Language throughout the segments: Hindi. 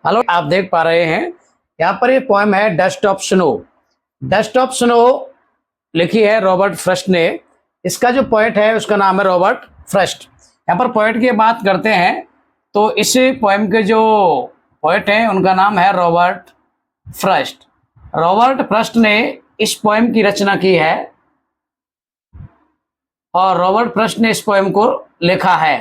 हेलो, आप देख पा रहे हैं यहाँ पर ये पोएम है dust of snow. Dust of snow लिखी है रॉबर्ट फ्रस्ट ने। इसका जो पोएट है उसका नाम है रॉबर्ट फ्रस्ट। यहाँ पर पोएट की बात करते हैं तो इस पोएम के जो पोएट हैं उनका नाम है रॉबर्ट फ्रस्ट। रॉबर्ट फ्रस्ट ने इस पोएम की रचना की है और रॉबर्ट फ्रस्ट ने इस पोएम को लिखा है।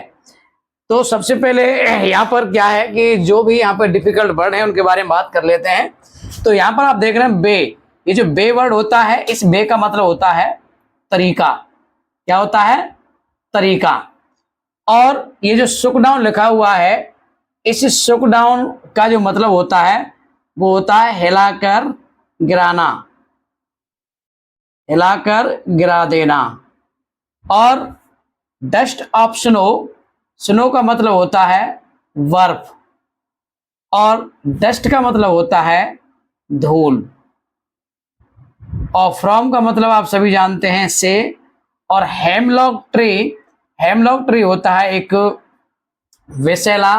तो सबसे पहले यहाँ पर क्या है कि जो भी यहाँ पर डिफिकल्ट वर्ड है उनके बारे में बात कर लेते हैं। तो यहाँ पर आप देख रहे हैं बे, ये जो बे वर्ड होता है, इस बे का मतलब होता है तरीका। क्या होता है? तरीका। और ये जो सुक डाउन लिखा हुआ है, इस सुक डाउन का जो मतलब होता है वो होता है हिलाकर गिराना, हिलाकर गिरा देना। और डस्ट ऑफ स्नो, स्नो का मतलब होता है बर्फ और डस्ट का मतलब होता है धूल। और फ्रॉम का मतलब आप सभी जानते हैं से। और हेमलॉक ट्री, हेमलॉक ट्री होता है एक वेसेला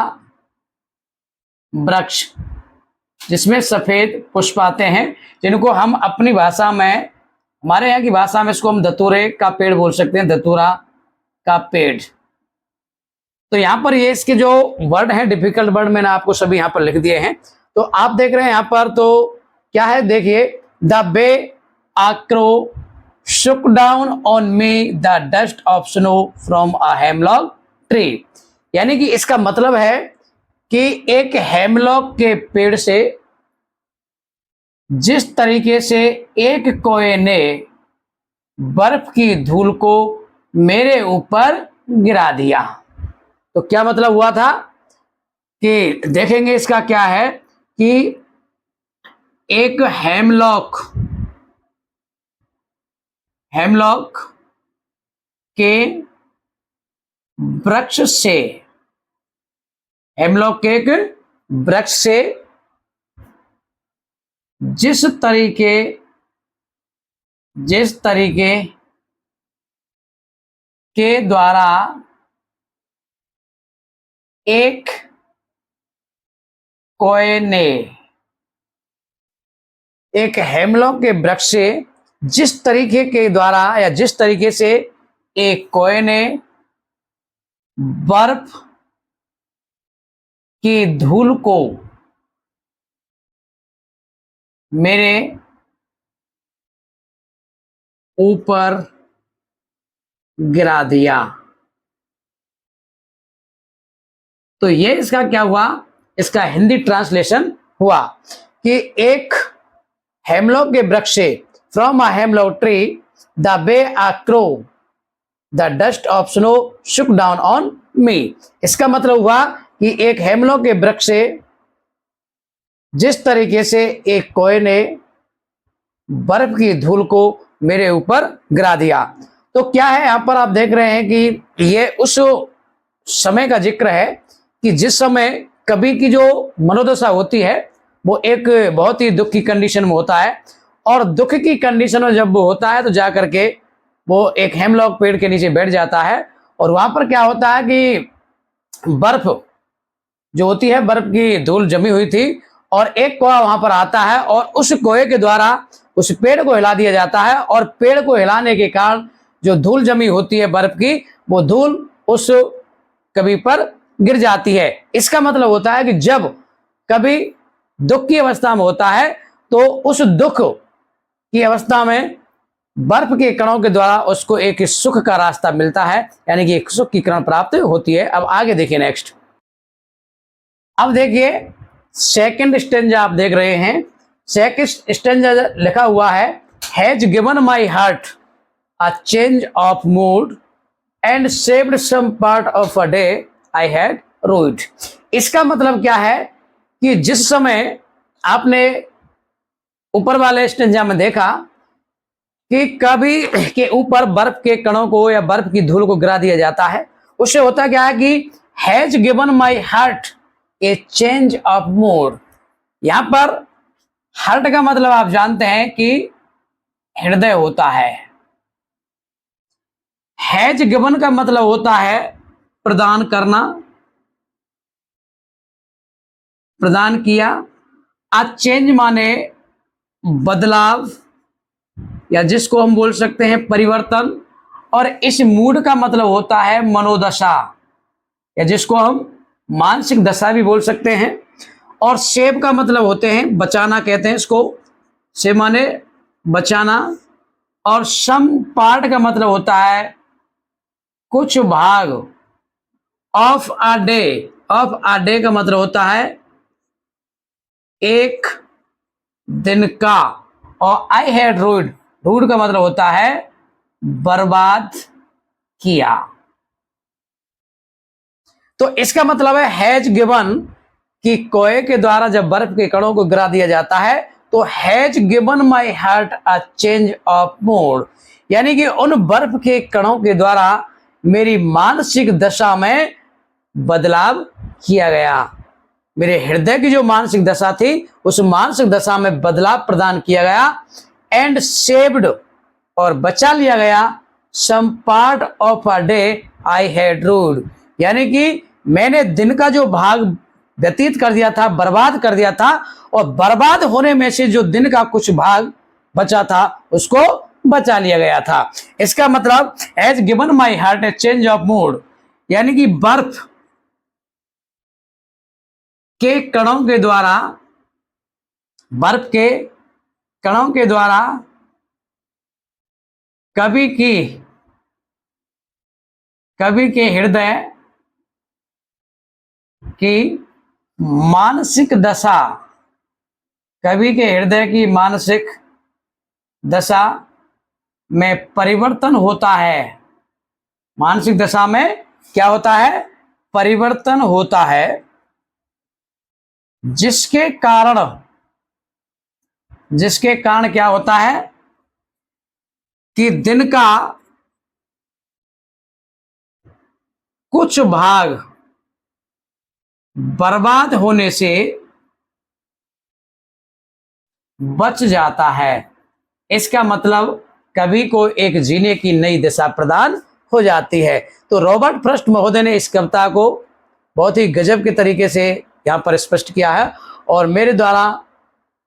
वृक्ष जिसमें सफेद पुष्प आते हैं, जिनको हम अपनी भाषा में, हमारे यहाँ की भाषा में इसको हम धतूरे का पेड़ बोल सकते हैं, धतूरा का पेड़। तो यहाँ पर ये इसके जो वर्ड हैं, डिफिकल्ट वर्ड मैंने आपको सभी यहाँ पर लिख दिए हैं। तो आप देख रहे हैं यहाँ पर तो क्या है, देखिए the bay across shook down on me the dust of snow from a hemlock tree। यानी कि इसका मतलब है कि एक हेमलॉक के पेड़ से जिस तरीके से एक कोए ने बर्फ की धूल को मेरे ऊपर गिरा दिया। तो क्या मतलब हुआ था कि देखेंगे इसका क्या है कि एक हेमलॉक, हेमलॉक के वृक्ष से, हेमलॉक के एक वृक्ष से जिस तरीके के द्वारा एक कोए ने, एक हेमलॉक के वृक्ष से जिस तरीके के द्वारा या जिस तरीके से एक कोए ने बर्फ की धूल को मेरे ऊपर गिरा दिया। तो ये इसका क्या हुआ, इसका हिंदी ट्रांसलेशन हुआ कि एक हेमलॉक के वृक्ष से, from a hemlock tree the way a crow the dust of snow shook down on me. इसका मतलब हुआ कि एक हेमलॉक के वृक्ष से जिस तरीके से एक कोए ने बर्फ की धूल को मेरे ऊपर गिरा दिया। तो क्या है, यहां पर आप देख रहे हैं कि ये उस समय का जिक्र है कि जिस समय कवि की जो मनोदशा होती है वो एक बहुत ही दुख की कंडीशन में होता है। और दुख की कंडीशन में जब वो होता है तो जाकर के वो एक हेमलॉक पेड़ के नीचे बैठ जाता है। और वहां पर क्या होता है कि बर्फ जो होती है, बर्फ की धूल जमी हुई थी और एक कोआ वहां पर आता है और उस कोए के द्वारा उस पेड़ को हिला दिया जाता है। और पेड़ को हिलाने के कारण जो धूल जमी होती है बर्फ की, वो धूल उस कवि पर गिर जाती है। इसका मतलब होता है कि जब कभी दुख की अवस्था में होता है तो उस दुख की अवस्था में बर्फ के कणों के द्वारा उसको एक सुख का रास्ता मिलता है, यानी कि एक सुख की किरण प्राप्त होती है। अब आगे देखिए नेक्स्ट। अब देखिए सेकंड स्टेंजा आप देख रहे हैं। सेकंड स्टेंजा लिखा हुआ है, has given my heart a change of mood and saved some part of a day I had rued. इसका मतलब क्या है कि जिस समय आपने ऊपर वाले स्टेंजा में देखा कि कभी के ऊपर बर्फ के कणों को या बर्फ की धूल को गिरा दिया जाता है, उससे होता क्या है कि has given my heart A change of mood. यहां पर हार्ट का मतलब आप जानते हैं कि हृदय होता है। हैज गिवन का मतलब होता है प्रदान करना, प्रदान किया। आ चेंज माने बदलाव, या जिसको हम बोल सकते हैं परिवर्तन, और इस मूड का मतलब होता है मनोदशा, या जिसको हम मानसिक दशा भी बोल सकते हैं। और सेव का मतलब होते हैं बचाना, कहते हैं इसको, सेव माने बचाना। और सम पार्ट का मतलब होता है कुछ भाग। Of a day, of a day का मतलब होता है एक दिन का। और आई हैड रूड, रूड का मतलब होता है बर्बाद किया। तो इसका मतलब है हैज गिवन, कि कोए के द्वारा जब बर्फ के कणों को गिरा दिया जाता है तो has given my heart a change of mood, यानी कि उन बर्फ के कणों के द्वारा मेरी मानसिक दशा में बदलाव किया गया। मेरे हृदय की जो मानसिक दशा थी उस मानसिक दशा में बदलाव प्रदान किया गया। एंड सेव्ड, और बचा लिया गया, some part of a day I had rued, यानी कि मैंने दिन का जो भाग व्यतीत कर दिया था, बर्बाद कर दिया था, और बर्बाद होने में से जो दिन का कुछ भाग बचा था उसको बचा लिया गया था। इसका मतलब has given my heart A change of mood, यानी कि बर्फ के कणों के द्वारा, बर्फ के कणों के द्वारा कवि के हृदय की मानसिक दशा, कवि के हृदय की मानसिक दशा में परिवर्तन होता है। मानसिक दशा में क्या होता है? परिवर्तन होता है, जिसके कारण क्या होता है कि दिन का कुछ भाग बर्बाद होने से बच जाता है। इसका मतलब कवि को एक जीने की नई दिशा प्रदान हो जाती है। तो रॉबर्ट फ्रॉस्ट महोदय ने इस कविता को बहुत ही गजब के तरीके से यहाँ पर स्पष्ट किया है, और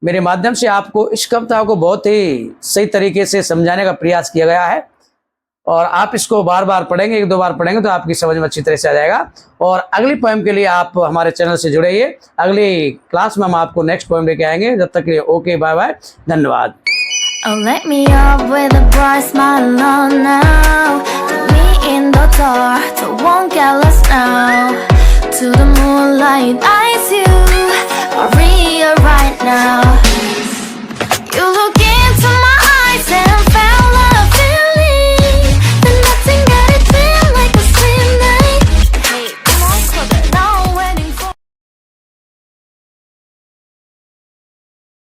मेरे माध्यम से आपको इस कविता को बहुत ही सही तरीके से समझाने का प्रयास किया गया है। और आप इसको बार बार पढ़ेंगे, एक दो बार पढ़ेंगे तो आपकी समझ में अच्छी तरह से आ जाएगा। और अगली पोएम के लिए आप हमारे चैनल से जुड़े रहिए। अगली क्लास में हम आपको नेक्स्ट पोएम लेके आएंगे। जब तक के लिए ओके, बाय बाय, धन्यवाद। Oh, let me up with a bright smile on now. Put me in the dark, so won't get lost now. To the moonlight,